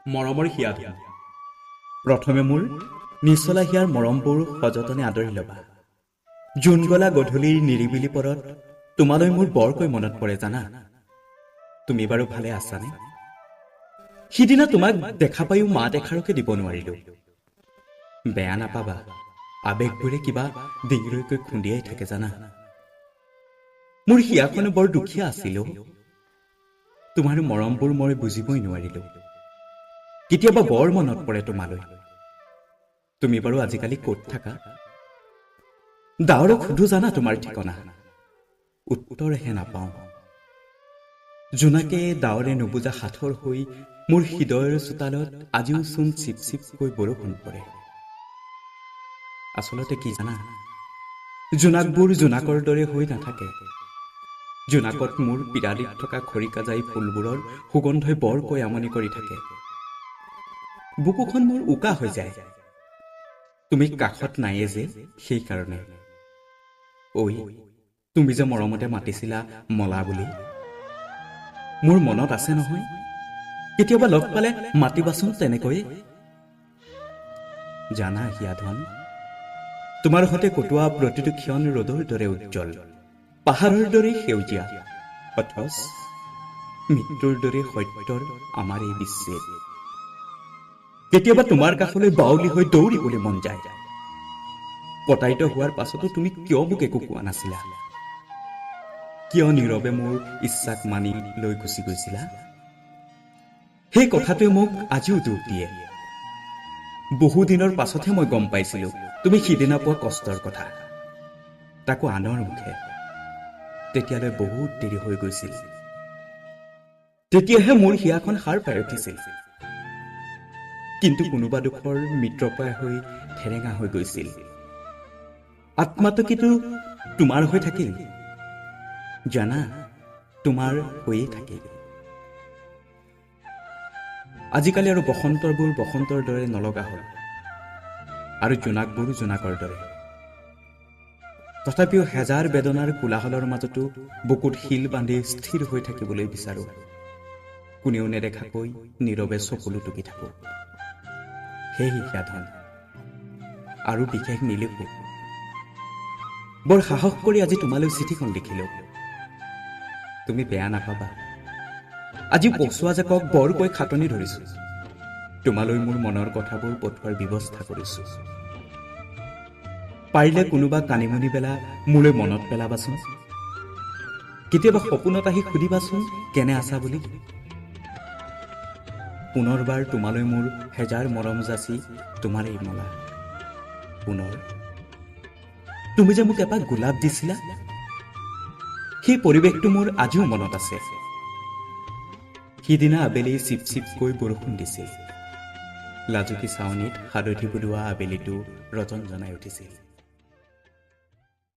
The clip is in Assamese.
মৰমৰ হিয়াধন প্ৰথমে মোৰ নিচলা হিয়াৰ মৰমবোৰ সযতনে আদৰি ল'বা। জোন গলা গধূলিৰ নিৰিবিলি পৰত তোমালৈ মোৰ বৰকৈ মনত পৰে জানা। তুমি বাৰু ভালে আছানে? সিদিনা তোমাক দেখা পায়ো মাত এষাৰকে দিব নোৱাৰিলো। বেয়া নাপাবা, আবেগবোৰে কিবা ডিঙিলৈকৈ খুন্দিয়াই থাকে জানা। মোৰ হিয়াখনে বৰ দুখীয়া আছিল। তোমাৰ মৰমবোৰ মই বুজিবই নোৱাৰিলো। কেতিয়াবা বৰ মনত পৰে তোমালৈ। তুমি বাৰু আজিকালি ক'ত থাকা? ডাৱৰক সুধো জানা তোমাৰ ঠিকনা, উত্তৰহে নাপাওঁ। জোনাকে ডাৱৰে নুবুজা সাঁথৰ হৈ মোৰ হৃদয়ৰ চোতালত আজিও চোন চিপ চিপকৈ বৰষুণ পৰে। আচলতে কি জানা, জোনাকবোৰ জোনাকৰ দৰে হৈ নাথাকে। জোনাকত মোৰ পিৰালিত থকা খৰিকাজাই ফুলবোৰৰ সুগন্ধই বৰকৈ আমনি কৰি থাকে। বুকুখন মোৰ উকা হৈ যায়। তুমি কাষত নায়ে যে, সেইকাৰণে। ঐ, তুমি যে মৰমতে মাতিছিলা মলা বুলি, মোৰ মনত আছে নহয়। কেতিয়াবা লগ পালে মাতিবাচোন তেনেকৈ। জানা হিয়াধন, তোমাৰ সৈতে কটোৱা প্ৰতিটো ক্ষণ ৰ'দৰ দৰে উজ্জ্বল, পাহাৰৰ দৰে সেউজীয়া, অথচ মৃত্যুৰ দৰে সত্যৰ আমাৰ এই বিচ্ছেদ। কেতিয়াবা তোমাৰ কাষলৈ বাউলি হৈ দৌৰিবলৈ মন যায়। প্ৰতাৰিত হোৱাৰ পাছতো তুমি কিয় মোক একো কোৱা নাছিলা? কিয় নীৰৱে মোৰ ইচ্ছাক মানি লৈ গুচি গৈছিলা? সেই কথাটোৱে মোক আজিও দুখ দিয়ে। বহুদিনৰ পাছতহে মই গম পাইছিলো তুমি সিদিনা পোৱা কষ্টৰ কথা, তাকো আনৰ মুখে। তেতিয়ালৈ বহুত দেৰি হৈ গৈছিল। তেতিয়াহে মোৰ হিয়াখন সাৰ পাই উঠিছিল। কিন্তু কোনোবা দুখৰ মিত্ৰপ্ৰায় হৈ ঠেৰেঙা হৈ গৈছিল। আত্মাটো কিন্তু তোমাৰ হৈ থাকিল জানা, তোমাৰ হৈয়ে থাকিল। আজিকালি আৰু বসন্তৰবোৰ বসন্তৰ দৰে নলগা হ'ল, আৰু জোনাকবোৰ জোনাকৰ দৰে। তথাপিও হেজাৰ বেদনাৰ কোলাহলৰ মাজতো বুকুত শিল বান্ধি স্থিৰ হৈ থাকিবলৈ বিচাৰো। কোনেও নেদেখাকৈ নীৰৱে চকুলো টুকি থাকো। সেই হিয়াধন, আৰু বিশেষ নিলিখো। বৰ সাহস কৰি আজি তোমালৈ চিঠিখন লিখিলো। তুমি বেয়া নাপাবা, আজি পচোৱা জাকক বৰকৈ খাটনি ধৰিছো। তোমালৈ মোৰ মনৰ কথাবোৰ পঠোৱাৰ ব্যৱস্থা কৰিছো। পাৰিলে কোনোবা কানিমুনি বেলা মোলৈ মনত পেলাবাচোন। কেতিয়াবা সপোনত আহি সুধিবাচোন কেনে আছা বুলি। পুনৰবাৰ তোমালৈ মোৰ হেজাৰ মৰম যাচি তোমাৰ এই মলা। পুনৰ তুমি যে মোক এপাহ গোলাপ দিছিলা, সেই পৰিৱেশটো মোৰ আজিও মনত আছে। সিদিনা আবেলি চিপ চিপকৈ বৰষুণ দিছিল। লাজুকী চাৱনীত হালধি বুলোৱা আবেলিটো ৰজন জনাই উঠিছিল।